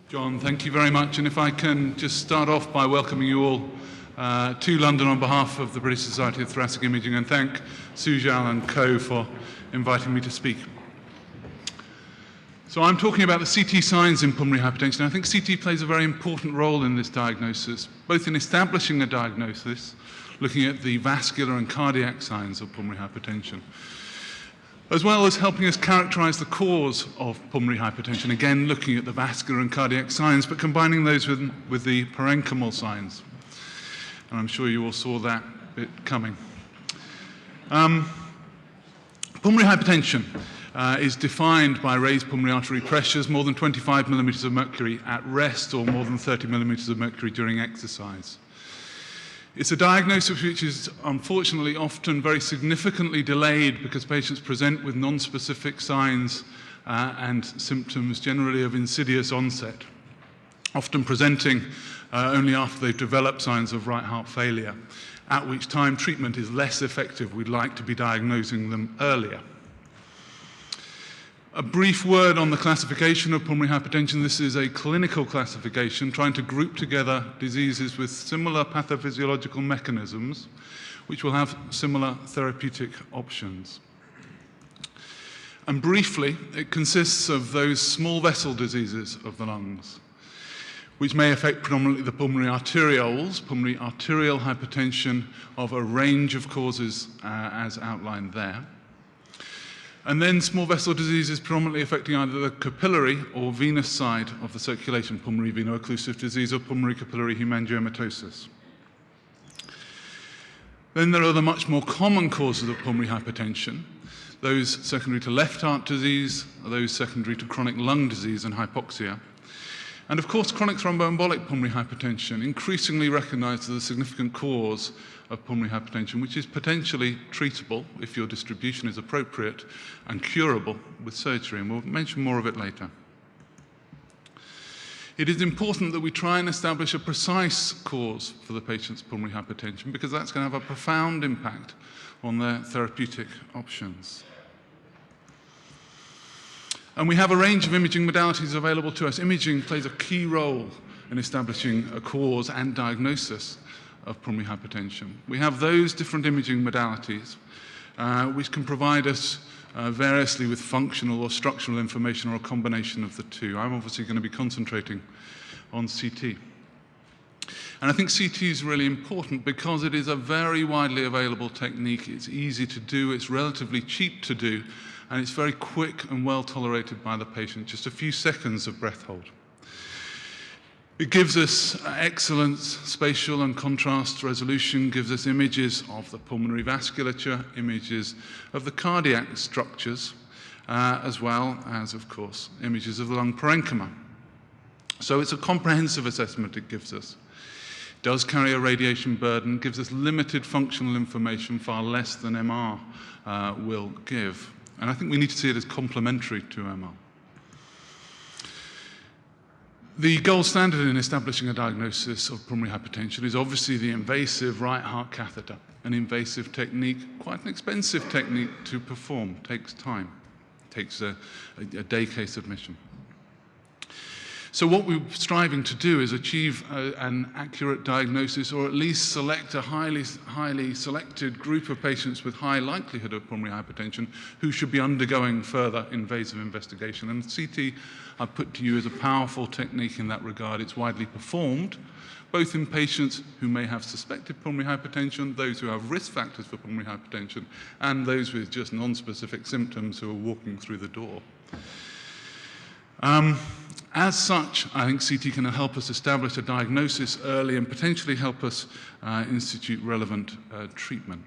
John, thank you very much. And if I can just start off by welcoming you all to London on behalf of the British Society of Thoracic Imaging, and thank Sujal and co for inviting me to speak. So I'm talking about the CT signs in pulmonary hypertension. I think CT plays a very important role in this diagnosis, both in establishing a diagnosis, looking at the vascular and cardiac signs of pulmonary hypertension, as well as helping us characterize the cause of pulmonary hypertension, again looking at the vascular and cardiac signs, but combining those with the parenchymal signs. And I'm sure you all saw that bit coming. Pulmonary hypertension is defined by raised pulmonary artery pressures more than 25 millimeters of mercury at rest or more than 30 millimeters of mercury during exercise. It's a diagnosis which is unfortunately often very significantly delayed because patients present with non-specific signs and symptoms generally of insidious onset, often presenting only after they've developed signs of right heart failure, at which time treatment is less effective. We'd like to be diagnosing them earlier. A brief word on the classification of pulmonary hypertension. This is a clinical classification trying to group together diseases with similar pathophysiological mechanisms which will have similar therapeutic options. And briefly, it consists of those small vessel diseases of the lungs, which may affect predominantly the pulmonary arterioles, pulmonary arterial hypertension of a range of causes as outlined there. And then small vessel diseases predominantly affecting either the capillary or venous side of the circulation, pulmonary veno-occlusive disease or pulmonary capillary hemangiomatosis. Then there are the much more common causes of pulmonary hypertension, those secondary to left heart disease, those secondary to chronic lung disease and hypoxia. And of course, chronic thromboembolic pulmonary hypertension, increasingly recognized as a significant cause of pulmonary hypertension, which is potentially treatable if your distribution is appropriate and curable with surgery, and we'll mention more of it later. It is important that we try and establish a precise cause for the patient's pulmonary hypertension because that's going to have a profound impact on their therapeutic options. And we have a range of imaging modalities available to us. Imaging plays a key role in establishing a cause and diagnosis of pulmonary hypertension. We have those different imaging modalities which can provide us variously with functional or structural information or a combination of the two. I'm obviously going to be concentrating on CT. And I think CT is really important because it is a very widely available technique. It's easy to do, it's relatively cheap to do, and it's very quick and well tolerated by the patient, just a few seconds of breath hold. It gives us excellent spatial and contrast resolution, gives us images of the pulmonary vasculature, images of the cardiac structures, as well as, of course, images of the lung parenchyma. So it's a comprehensive assessment it gives us. It does carry a radiation burden, gives us limited functional information, far less than MR will give. And I think we need to see it as complementary to MR. The gold standard in establishing a diagnosis of pulmonary hypertension is obviously the invasive right heart catheter, an invasive technique, quite an expensive technique to perform, takes time, takes a day case admission. So what we're striving to do is achieve an accurate diagnosis, or at least select a highly selected group of patients with high likelihood of pulmonary hypertension who should be undergoing further invasive investigation. And CT, I put to you, as a powerful technique in that regard. It's widely performed, both in patients who may have suspected pulmonary hypertension, those who have risk factors for pulmonary hypertension, and those with just non-specific symptoms who are walking through the door. As such, I think CT can help us establish a diagnosis early and potentially help us institute relevant treatment.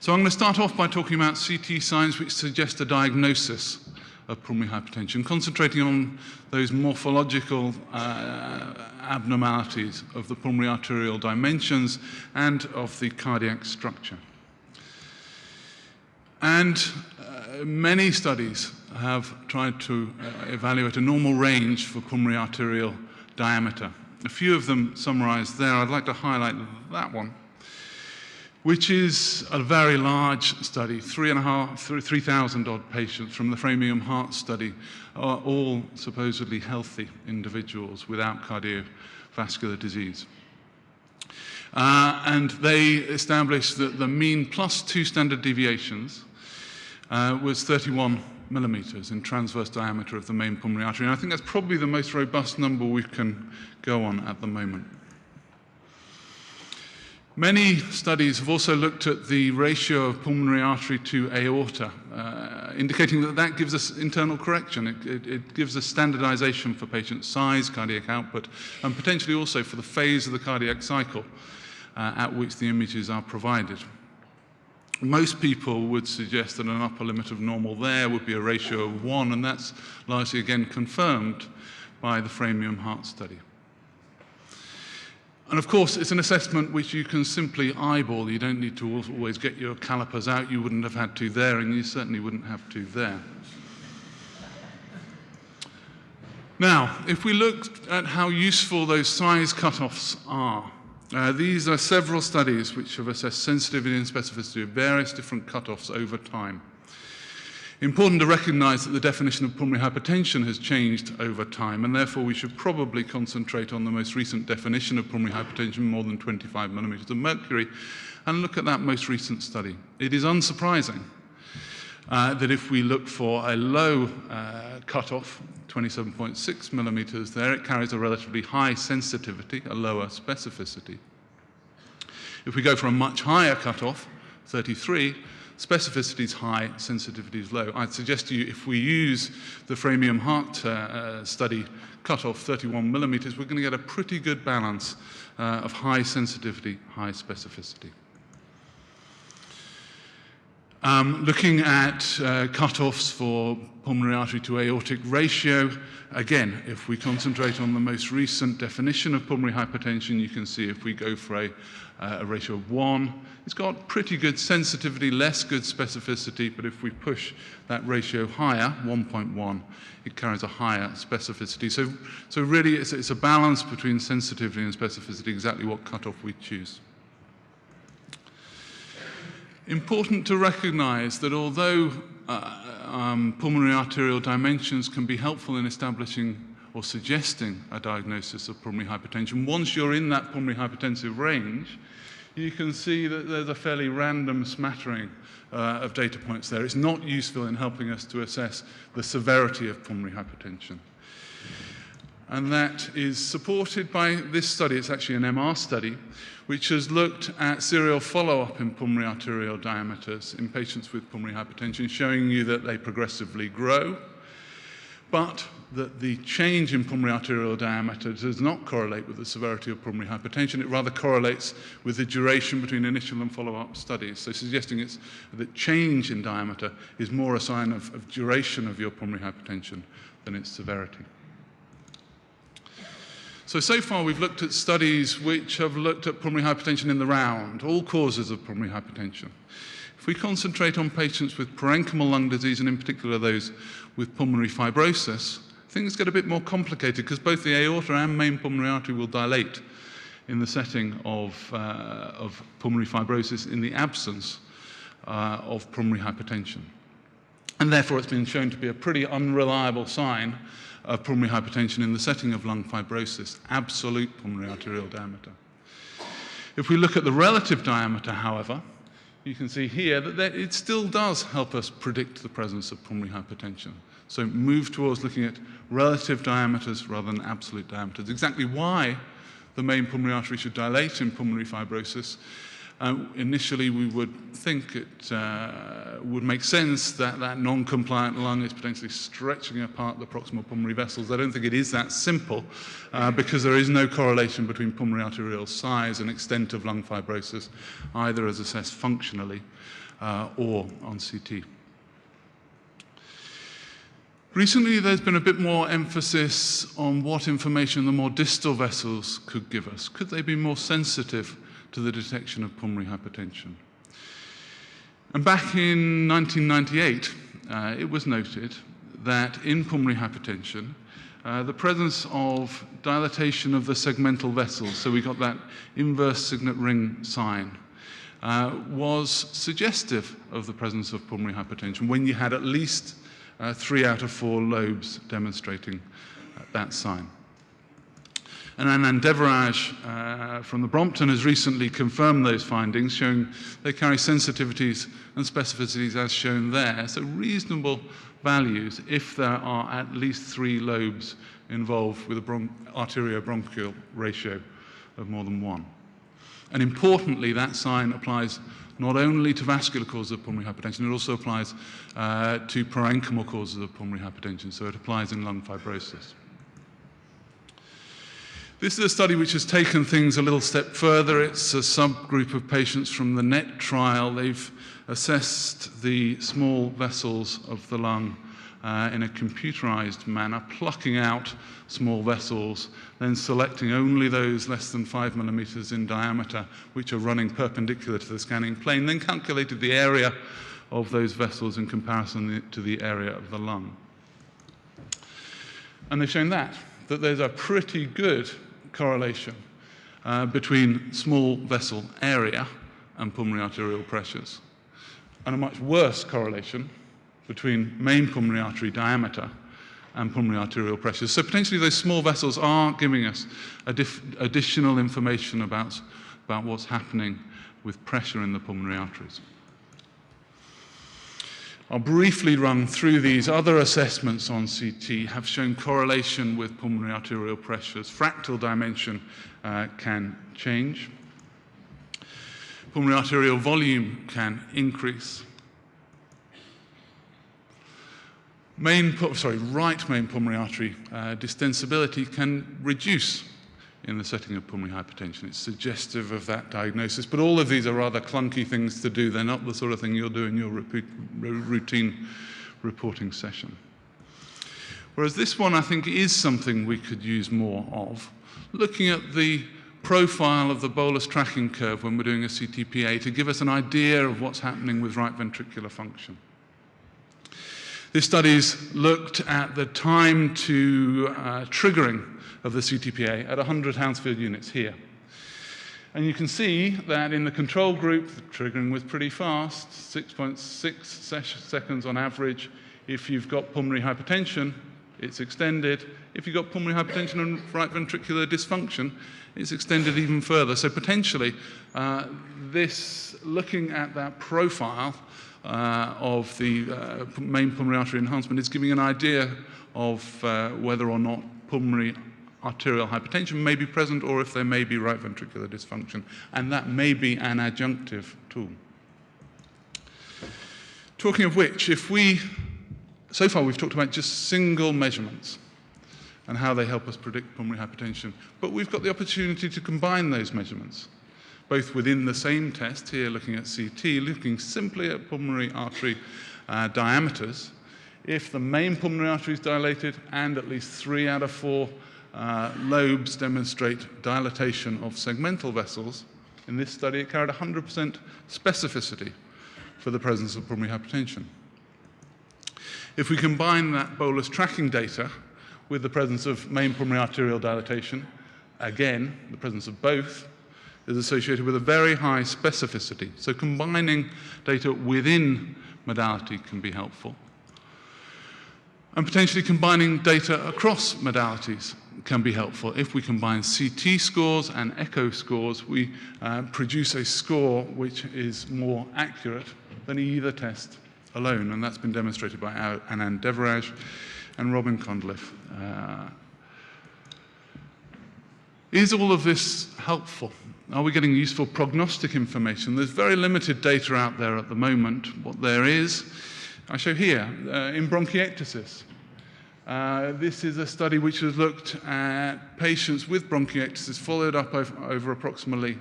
So I'm going to start off by talking about CT signs which suggest a diagnosis of pulmonary hypertension, concentrating on those morphological abnormalities of the pulmonary arterial dimensions and of the cardiac structure. And many studies have tried to evaluate a normal range for pulmonary arterial diameter. A few of them summarized there. I'd like to highlight that one. which is a very large study, 3,000 odd patients from the Framingham Heart Study, are all supposedly healthy individuals without cardiovascular disease. And they established that the mean plus 2 standard deviations was 31 millimeters in transverse diameter of the main pulmonary artery. And I think that's probably the most robust number we can go on at the moment. Many studies have also looked at the ratio of pulmonary artery to aorta, indicating that that gives us internal correction. It gives us standardization for patient size, cardiac output, and potentially also for the phase of the cardiac cycle at which the images are provided. Most people would suggest that an upper limit of normal there would be a ratio of 1, and that's largely, again, confirmed by the Framingham Heart Study. And of course, it's an assessment which you can simply eyeball. You don't need to always get your calipers out. You wouldn't have had to there, and you certainly wouldn't have to there. Now, if we look at how useful those size cutoffs are, these are several studies which have assessed sensitivity and specificity of various different cutoffs over time. Important to recognize that the definition of pulmonary hypertension has changed over time, and therefore we should probably concentrate on the most recent definition of pulmonary hypertension, more than 25 millimeters of mercury, and look at that most recent study. It is unsurprising that if we look for a low cutoff, 27.6 millimeters there, it carries a relatively high sensitivity, a lower specificity. If we go for a much higher cutoff, 33, specificity is high, sensitivity is low. I'd suggest to you if we use the Framingham Heart Study cutoff, 31 millimeters, we're going to get a pretty good balance of high sensitivity, high specificity. Looking at cutoffs for pulmonary artery to aortic ratio, again, if we concentrate on the most recent definition of pulmonary hypertension, you can see if we go for a ratio of 1, it's got pretty good sensitivity, less good specificity, but if we push that ratio higher, 1.1, it carries a higher specificity. So really, it's a balance between sensitivity and specificity, exactly what cutoff we choose. Important to recognize that although pulmonary arterial dimensions can be helpful in establishing or suggesting a diagnosis of pulmonary hypertension, once you're in that pulmonary hypertensive range, you can see that there's a fairly random smattering of data points there. It's not useful in helping us to assess the severity of pulmonary hypertension. And that is supported by this study. It's actually an MR study, which has looked at serial follow-up in pulmonary arterial diameters in patients with pulmonary hypertension, showing you that they progressively grow, but that the change in pulmonary arterial diameter does not correlate with the severity of pulmonary hypertension. It rather correlates with the duration between initial and follow-up studies, so suggesting that change in diameter is more a sign of duration of your pulmonary hypertension than its severity. So far we've looked at studies which have looked at pulmonary hypertension in the round, all causes of pulmonary hypertension. If we concentrate on patients with parenchymal lung disease, and in particular those with pulmonary fibrosis, things get a bit more complicated because both the aorta and main pulmonary artery will dilate in the setting of pulmonary fibrosis in the absence of pulmonary hypertension. And therefore it's been shown to be a pretty unreliable sign of pulmonary hypertension in the setting of lung fibrosis, absolute pulmonary arterial diameter. If we look at the relative diameter, however, you can see here that it still does help us predict the presence of pulmonary hypertension. So move towards looking at relative diameters rather than absolute diameters. Exactly why the main pulmonary artery should dilate in pulmonary fibrosis, initially we would think it would make sense that that non-compliant lung is potentially stretching apart the proximal pulmonary vessels. I don't think it is that simple because there is no correlation between pulmonary arterial size and extent of lung fibrosis, either as assessed functionally or on CT. Recently, there's been a bit more emphasis on what information the more distal vessels could give us. Could they be more sensitive to the detection of pulmonary hypertension? And back in 1998, it was noted that in pulmonary hypertension, the presence of dilatation of the segmental vessels, so we got that inverse signet ring sign, was suggestive of the presence of pulmonary hypertension when you had at least 3 out of 4 lobes demonstrating that sign. And Anand Devaraj from the Brompton has recently confirmed those findings, showing they carry sensitivities and specificities as shown there, so reasonable values if there are at least 3 lobes involved with a arteriobronchial ratio of more than 1. And importantly, that sign applies not only to vascular causes of pulmonary hypertension, it also applies to parenchymal causes of pulmonary hypertension, so it applies in lung fibrosis. This is a study which has taken things a little step further. It's a subgroup of patients from the NET trial. They've assessed the small vessels of the lung in a computerized manner, plucking out small vessels, then selecting only those less than 5 millimeters in diameter, which are running perpendicular to the scanning plane, then calculated the area of those vessels in comparison to the area of the lung. And they've shown that there's a pretty good correlation between small vessel area and pulmonary arterial pressures, and a much worse correlation between main pulmonary artery diameter and pulmonary arterial pressures. So potentially those small vessels are giving us additional information about what's happening with pressure in the pulmonary arteries. I'll briefly run through these. Other assessments on CT have shown correlation with pulmonary arterial pressures. Fractal dimension can change. Pulmonary arterial volume can increase. Right main pulmonary artery distensibility can reduce in the setting of pulmonary hypertension. It's suggestive of that diagnosis, but all of these are rather clunky things to do. They're not the sort of thing you'll do in your routine reporting session. Whereas this one, I think, is something we could use more of, looking at the profile of the bolus tracking curve when we're doing a CTPA to give us an idea of what's happening with right ventricular function. This study's looked at the time to triggering of the CTPA at 100 Hounsfield units here. And you can see that in the control group, the triggering was pretty fast, 6.6 seconds on average. If you've got pulmonary hypertension, it's extended. If you've got pulmonary hypertension and right ventricular dysfunction, it's extended even further. So potentially, looking at that profile of the main pulmonary artery enhancement is giving an idea of whether or not pulmonary arterial hypertension may be present or if there may be right ventricular dysfunction, and that may be an adjunctive tool. Talking of which, so far we've talked about just single measurements and how they help us predict pulmonary hypertension, but we've got the opportunity to combine those measurements, both within the same test, here looking at CT, looking simply at pulmonary artery diameters. If the main pulmonary artery is dilated and at least 3 out of 4 lobes demonstrate dilatation of segmental vessels, in this study it carried 100% specificity for the presence of pulmonary hypertension. If we combine that bolus tracking data with the presence of main pulmonary arterial dilatation, again, the presence of both is associated with a very high specificity. So combining data within modality can be helpful. And potentially combining data across modalities can be helpful. If we combine CT scores and echo scores, we produce a score which is more accurate than either test alone, and that's been demonstrated by Anand Devaraj and Robin Condliffe. Is all of this helpful? Are we getting useful prognostic information? There's very limited data out there at the moment. What there is, I show here, in bronchiectasis. This is a study which has looked at patients with bronchiectasis followed up over approximately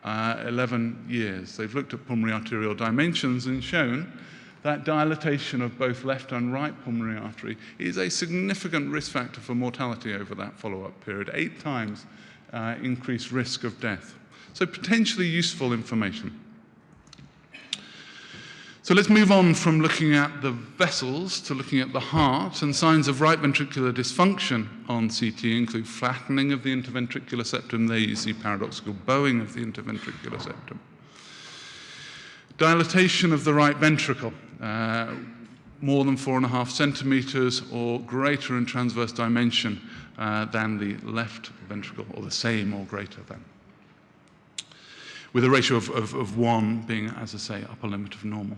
11 years. They've looked at pulmonary arterial dimensions and shown that dilatation of both left and right pulmonary artery is a significant risk factor for mortality over that follow-up period, 8 times increased risk of death. So potentially useful information. So let's move on from looking at the vessels to looking at the heart, and signs of right ventricular dysfunction on CT include flattening of the interventricular septum. There you see paradoxical bowing of the interventricular septum. Dilatation of the right ventricle, more than 4.5 centimeters or greater in transverse dimension than the left ventricle, or the same or greater than, with a ratio of 1 being, as I say, upper limit of normal.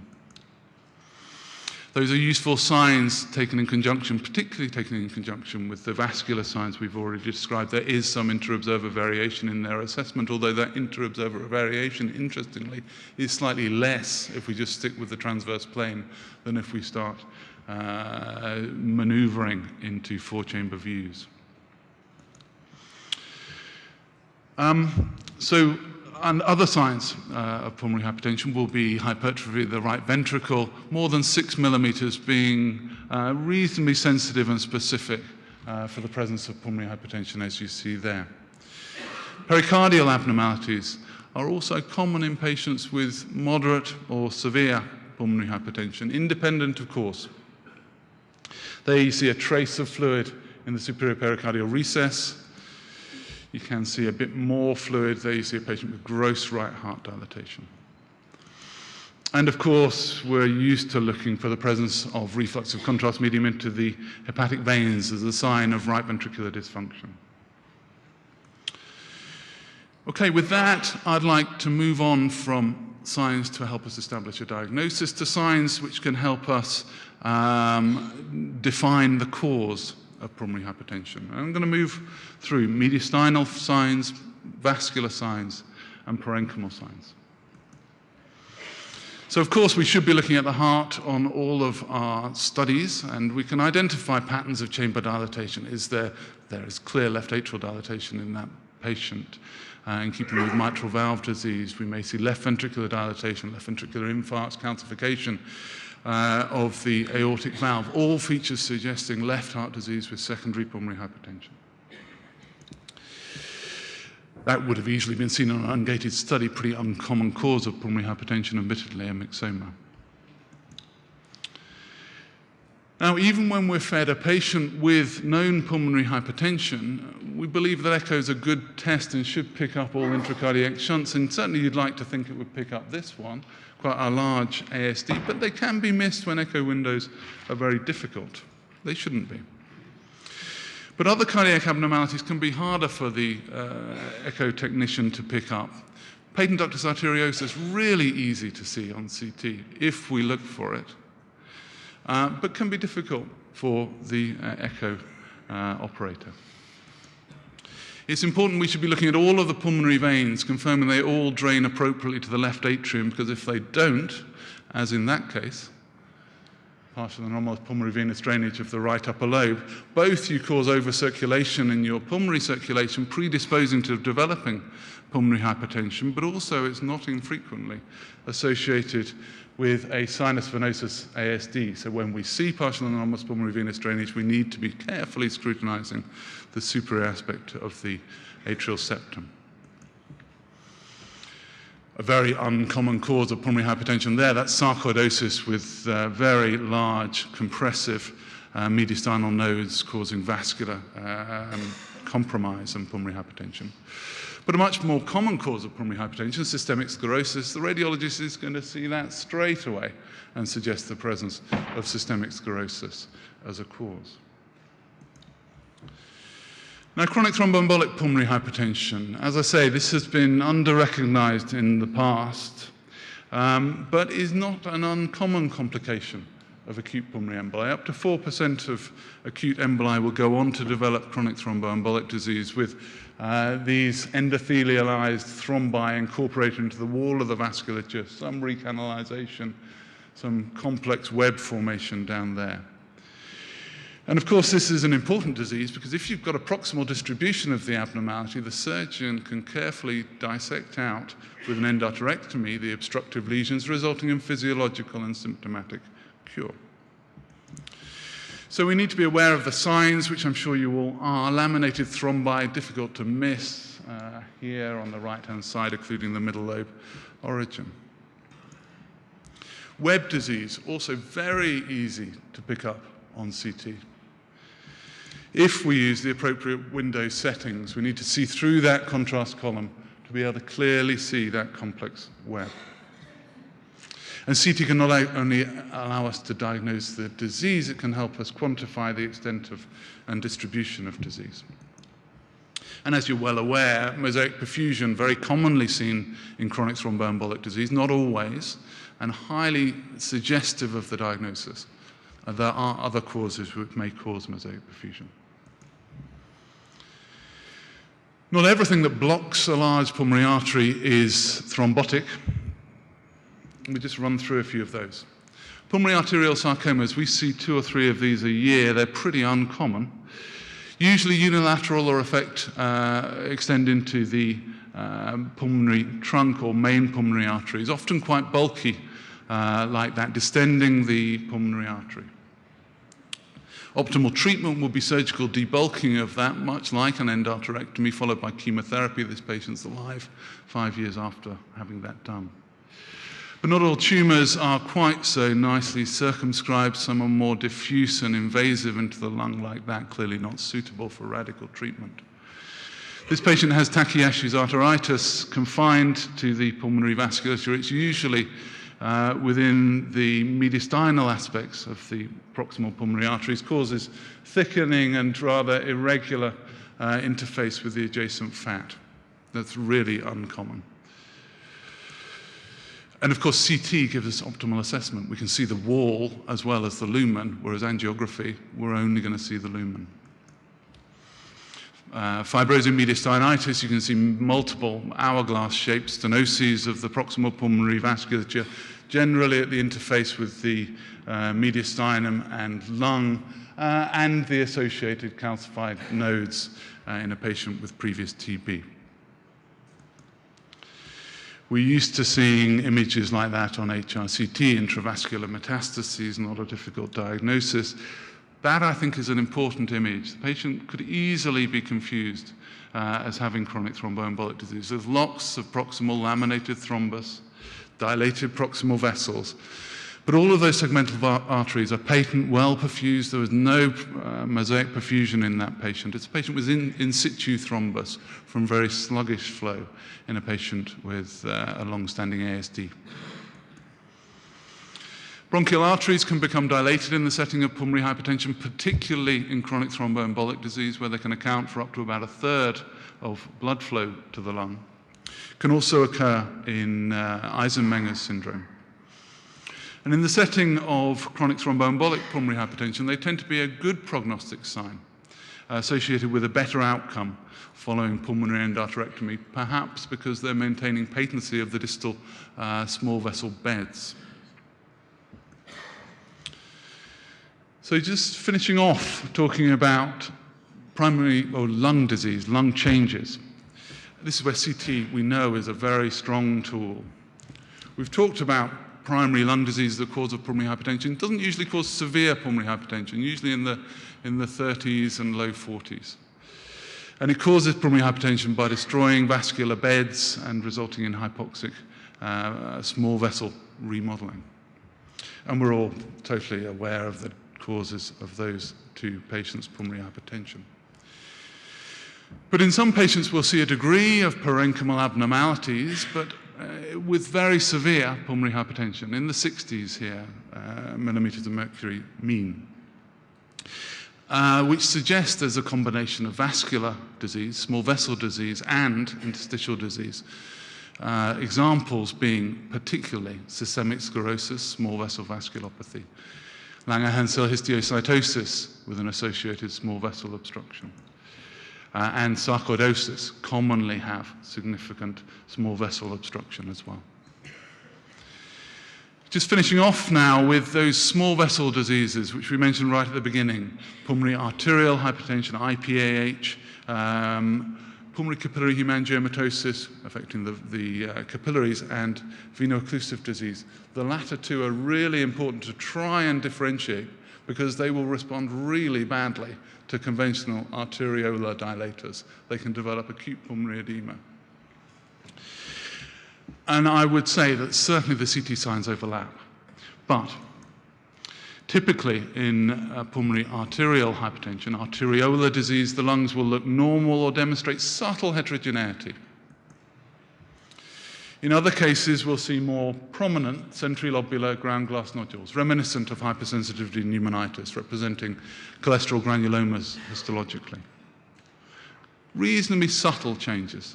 Those are useful signs taken in conjunction, particularly taken in conjunction with the vascular signs we've already described. There is some inter-observer variation in their assessment, although that inter-observer variation, interestingly, is slightly less if we just stick with the transverse plane than if we start maneuvering into 4-chamber views. And other signs of pulmonary hypertension will be hypertrophy of the right ventricle, more than 6 millimeters being reasonably sensitive and specific for the presence of pulmonary hypertension, as you see there. Pericardial abnormalities are also common in patients with moderate or severe pulmonary hypertension, independent of course. There you see a trace of fluid in the superior pericardial recess. You can see a bit more fluid. There you see a patient with gross right heart dilatation. And of course, we're used to looking for the presence of reflux of contrast medium into the hepatic veins as a sign of right ventricular dysfunction. Okay, with that, I'd like to move on from signs to help us establish a diagnosis to signs which can help us define the cause of pulmonary hypertension. I'm going to move through mediastinal signs, vascular signs, and parenchymal signs. So, of course, we should be looking at the heart on all of our studies, and we can identify patterns of chamber dilatation. There is clear left atrial dilatation in that patient. In keeping with mitral valve disease, we may see left ventricular dilatation, left ventricular infarcts, calcification of the aortic valve, all features suggesting left heart disease with secondary pulmonary hypertension. That would have easily been seen on an ungated study, pretty uncommon cause of pulmonary hypertension, admittedly, a myxoma. Now, even when we're fed a patient with known pulmonary hypertension, we believe that echo is a good test and should pick up all intracardiac shunts, and certainly you'd like to think it would pick up this one, quite a large ASD, but they can be missed when echo windows are very difficult. They shouldn't be. But other cardiac abnormalities can be harder for the echo technician to pick up. Patent ductus arteriosus, really easy to see on CT if we look for it, but can be difficult for the echo operator. It's important we should be looking at all of the pulmonary veins, confirming they all drain appropriately to the left atrium, because if they don't, as in that case, partial anomalous pulmonary venous drainage of the right upper lobe, both you cause over-circulation in your pulmonary circulation, predisposing to developing pulmonary hypertension, but also it's not infrequently associated with a sinus venosus ASD. So when we see partial anomalous pulmonary venous drainage, we need to be carefully scrutinizing the superior aspect of the atrial septum. A very uncommon cause of pulmonary hypertension there, that's sarcoidosis with very large compressive mediastinal nodes causing vascular compromise and pulmonary hypertension. But a much more common cause of pulmonary hypertension, systemic sclerosis, the radiologist is going to see that straight away and suggest the presence of systemic sclerosis as a cause. Now, chronic thromboembolic pulmonary hypertension, as I say, this has been under-recognized in the past, but is not an uncommon complication of acute pulmonary emboli. Up to 4% of acute emboli will go on to develop chronic thromboembolic disease with these endothelialized thrombi incorporated into the wall of the vasculature, some recanalization, some complex web formation down there. And of course, this is an important disease because if you've got a proximal distribution of the abnormality, the surgeon can carefully dissect out with an endarterectomy the obstructive lesions, resulting in physiological and symptomatic cure. So we need to be aware of the signs, which I'm sure you all are. Laminated thrombi, difficult to miss here on the right-hand side, including the middle lobe origin. Web disease, also very easy to pick up on CT. If we use the appropriate window settings, we need to see through that contrast column to be able to clearly see that complex web. And CT can not only allow us to diagnose the disease, it can help us quantify the extent of and distribution of disease. And as you're well aware, mosaic perfusion, very commonly seen in chronic thromboembolic disease, not always, and highly suggestive of the diagnosis. There are other causes which may cause mosaic perfusion. Not everything that blocks a large pulmonary artery is thrombotic. Let me just run through a few of those. Pulmonary arterial sarcomas, we see 2 or 3 of these a year. They're pretty uncommon. Usually unilateral or extend into the pulmonary trunk or main pulmonary arteries, often quite bulky like that, distending the pulmonary artery. Optimal treatment will be surgical debulking of that, much like an endarterectomy, followed by chemotherapy. This patient's alive 5 years after having that done. But not all tumours are quite so nicely circumscribed. Some are more diffuse and invasive into the lung like that, clearly not suitable for radical treatment. This patient has Takayashi's arteritis confined to the pulmonary vasculature. It's usually within the mediastinal aspects of the proximal pulmonary arteries, causes thickening and rather irregular interface with the adjacent fat. That's really uncommon. And of course, CT gives us optimal assessment. We can see the wall as well as the lumen, whereas angiography, we're only going to see the lumen. Fibrosing mediastinitis, you can see multiple hourglass-shaped stenoses of the proximal pulmonary vasculature, generally at the interface with the mediastinum and lung, and the associated calcified nodes in a patient with previous TB. We're used to seeing images like that on HRCT, intravascular metastases, not a difficult diagnosis. That, I think, is an important image. The patient could easily be confused as having chronic thromboembolic disease. There's lots of proximal laminated thrombus, dilated proximal vessels. But all of those segmental arteries are patent, well perfused. There was no mosaic perfusion in that patient. It's a patient with in situ thrombus from very sluggish flow in a patient with a long-standing ASD. Bronchial arteries can become dilated in the setting of pulmonary hypertension, particularly in chronic thromboembolic disease, where they can account for up to about 1/3 of blood flow to the lung. Can also occur in Eisenmenger's syndrome. And in the setting of chronic thromboembolic pulmonary hypertension, they tend to be a good prognostic sign, associated with a better outcome following pulmonary endarterectomy, perhaps because they're maintaining patency of the distal small vessel beds. So just finishing off, talking about primary or lung disease, lung changes. This is where CT, we know, is a very strong tool. We've talked about primary lung disease, the cause of pulmonary hypertension. It doesn't usually cause severe pulmonary hypertension, usually in the 30s and low 40s. And it causes pulmonary hypertension by destroying vascular beds and resulting in hypoxic small vessel remodeling. And we're all totally aware of the causes of those 2 patients' pulmonary hypertension. But in some patients, we'll see a degree of parenchymal abnormalities, but with very severe pulmonary hypertension, in the 60s here, millimeters of mercury mean, which suggests there's a combination of vascular disease, small vessel disease, and interstitial disease. Examples being particularly systemic sclerosis, small vessel vasculopathy, Langerhans-Hill histiocytosis with an associated small vessel obstruction, and sarcoidosis commonly have significant small vessel obstruction as well. Just finishing off now with those small vessel diseases, which we mentioned right at the beginning: pulmonary arterial hypertension, IPAH, pulmonary capillary hemangiomatosis affecting the capillaries, and veno-occlusive disease. The latter 2 are really important to try and differentiate because they will respond really badly to conventional arteriolar dilators. They can develop acute pulmonary edema. And I would say that certainly the CT signs overlap. But typically in pulmonary arterial hypertension, arteriolar disease, the lungs will look normal or demonstrate subtle heterogeneity. In other cases, we'll see more prominent centrilobular ground glass nodules, reminiscent of hypersensitivity pneumonitis, representing cholesterol granulomas histologically. Reasonably subtle changes.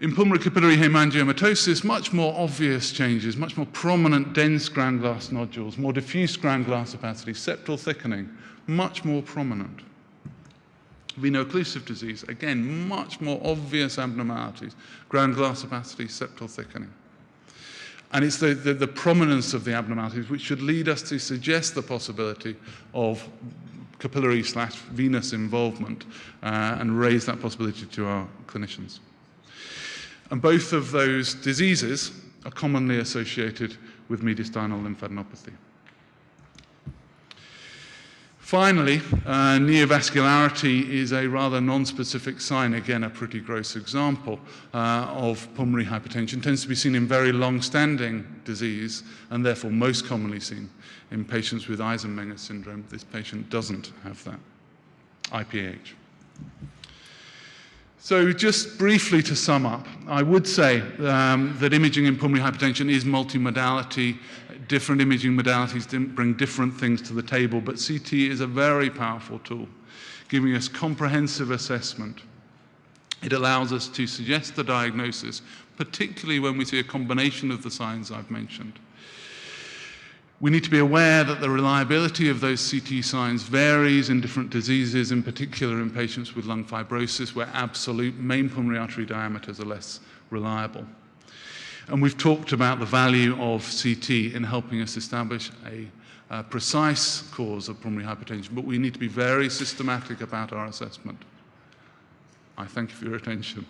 In pulmonary capillary hemangiomatosis, much more obvious changes, much more prominent dense ground glass nodules, more diffuse ground glass opacity, septal thickening, much more prominent. Veno-occlusive disease, again, much more obvious abnormalities, ground glass opacity, septal thickening. And it's the prominence of the abnormalities which should lead us to suggest the possibility of capillary/venous involvement and raise that possibility to our clinicians. And both of those diseases are commonly associated with mediastinal lymphadenopathy. Finally, neovascularity is a rather non-specific sign, again a pretty gross example of pulmonary hypertension. It tends to be seen in very long-standing disease and therefore most commonly seen in patients with Eisenmenger syndrome. This patient doesn't have that, IPH. So just briefly to sum up, I would say that imaging in pulmonary hypertension is multimodality. Different imaging modalities bring different things to the table, but CT is a very powerful tool, giving us comprehensive assessment. It allows us to suggest the diagnosis, particularly when we see a combination of the signs I've mentioned. We need to be aware that the reliability of those CT signs varies in different diseases, in particular in patients with lung fibrosis, where absolute main pulmonary artery diameters are less reliable. And we've talked about the value of CT in helping us establish a precise cause of pulmonary hypertension, but we need to be very systematic about our assessment. I thank you for your attention.